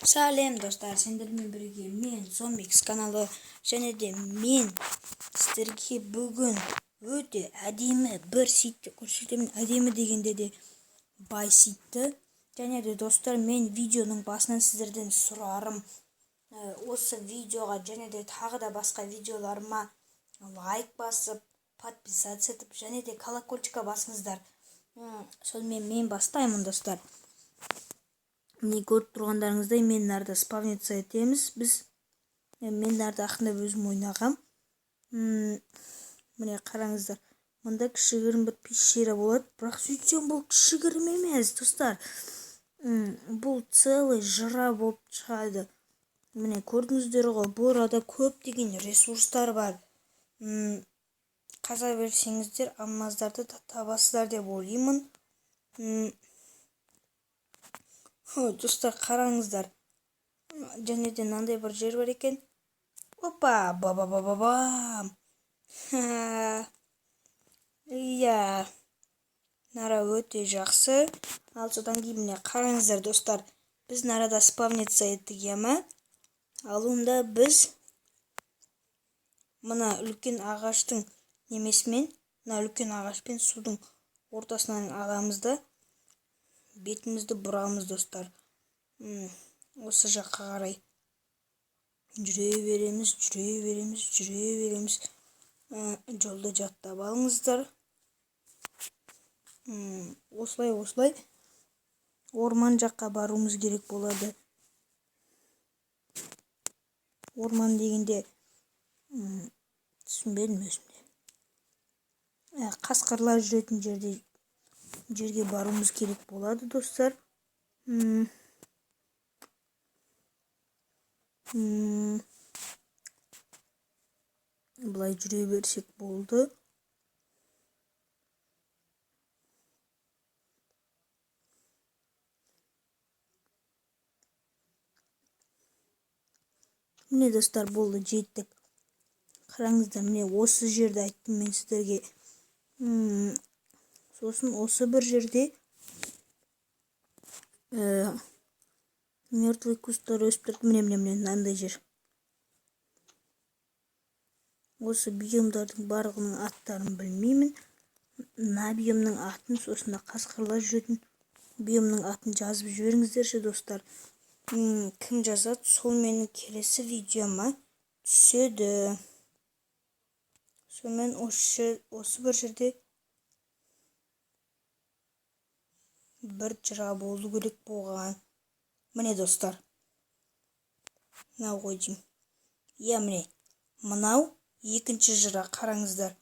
Сәлем достар, сендермен бірге мен Зомбикс каналы және де мен сіздерге бүгін өте әдемі бір ситті көрсетемін. Әдемі дегенде де бай ситті. Және де достар, мен видеоның басынан сіздерден сұрарым, осы видеоға және де тағы да басқа видеоларыма лайк басып, подписаться етіп және де колокольчикқа басыңыздар. Сонымен мен бастаймын достар. Міне көріп тұрғандарыңыздай мен нарда спавниться етеміз біз. Мен нарда ақырындап өзім ойнағам. Міне қараңыздар. Мұнда кішігірім бір пещера болады. Бірақ сөйтсем бұл кішігірім емес достар. Бұл целый жыра болып шығады. Міне көрдіңіздер ғой, бұл арада көптеген ресурстар бар. Қаза берсеңіздер алмаздарды табасыздар деп ойлаймын. Достар қараңыздар. Және де мынандай бір жер бар екен. Опа, ба-ба-ба-ба-бам. Иә. Нара өте жақсы. Ал содан кейін міне қараңыздар достар. Біз нарада спавниться еттік ема. Ал онда біз мына үлкен ағаштың немесімен, мына үлкен ағашпен судың ортасынан аламыз да бетімізді бұрамыз достар. Осы жаққа қарай жүре береміз. Жолды жаттап алыңыздар. Осылай орман жаққа баруымыз керек болады. Орман дегенде түсінбедім өзімде. Қасқырлар жүретін жерге баруымыз керек болады достар. Бұлай жүре берсек болды. Міне достар, болды, жеттік. Қараңыздар, міне осы жерді айттым мен сіздерге. Сосын осы бір жерде мертвый кустар өсіп тұрды. Міне мынандай жер. Осы биомдардың барлығының аттарын білмеймін. Мына биомның атын, сосын қасқырлар жүретін биомның атын жазып жіберіңіздерші достар. Кім жазады, сол менің келесі видеома түседі. Сонымен осы бір жерде бір жыра болу керек болған. Міне достар. Мынау ғой деймін. Иә, міне. Мынау екінші жыра, қараңыздар.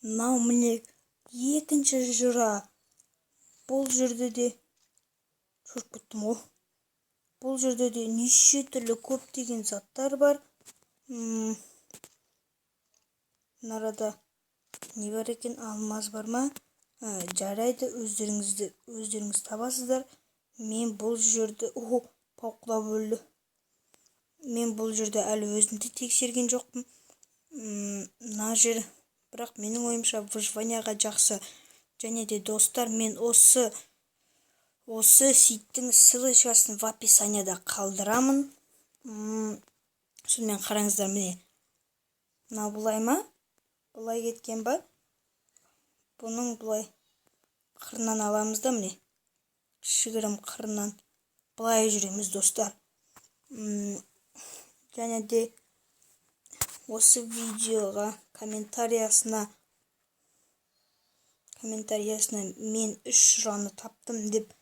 Мынау міне екінші жыра. Бұл жерде де көріп кеттім ғой. Бұл жерде де неше түрлі көптеген заттар бар. Нарада не бар екен? Алмаз бар ма? Жарайды, өздеріңіз табасыздар. Мен бұл жерді пауқылап өлді. Мен бұл жерді әлі өзімді тексерген жоқпын. Мына жер, бірақ менің ойымша выживанияға жақсы. Және де достар, мен осы ситтің ссылочкасын в описанияда қалдырамын. Сонымен қараңыздар, міне. Мынау бұлай ма? Бұлай кеткен ба? Бұның бұлай қырынан аламыз да, міне. Кішігірім қырынан бұлай жүреміз достар. Және де осы видеоға комментариясына мен 3 жыраны таптым деп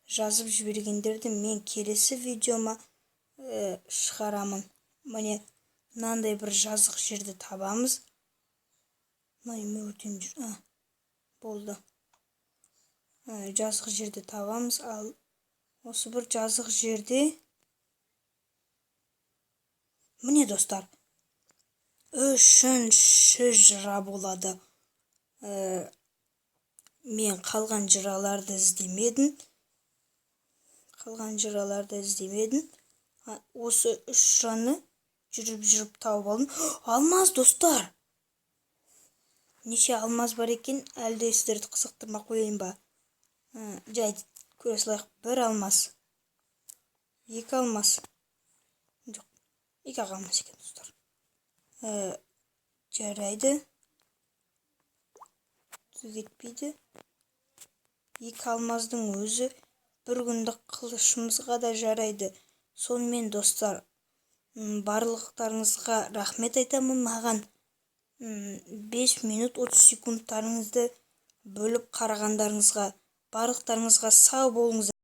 жазып жібергендерді мен келесі видеома шығарамын. Міне мынандай бір жазық жерді табамыз. Болды. Жазық жерді табамыз. Ал осы бір жазық жерде міне достар, 3-ші жыра болады. Мен қалған жыраларды іздемедім. Осы 3 жыраны жүріп тауып алдым. Алмаз достар! Неше алмаз бар екен? Әлде сіздерді қызықтырмақ қояйын ба? Жай көре салайық. 1 алмаз. 2 алмас. Жоқ, 2 алмас екен достар. Жарайды. Кетпейді. 2 алмаздың өзі бір күндік қылышымызға да жарайды. Сонымен достар, барлықтарыңызға рахмет айтамын. Маған 5 минут 30 секундтарыңызды бөліп қарағандарыңызға. Барлықтарыңызға сау болыңыздар.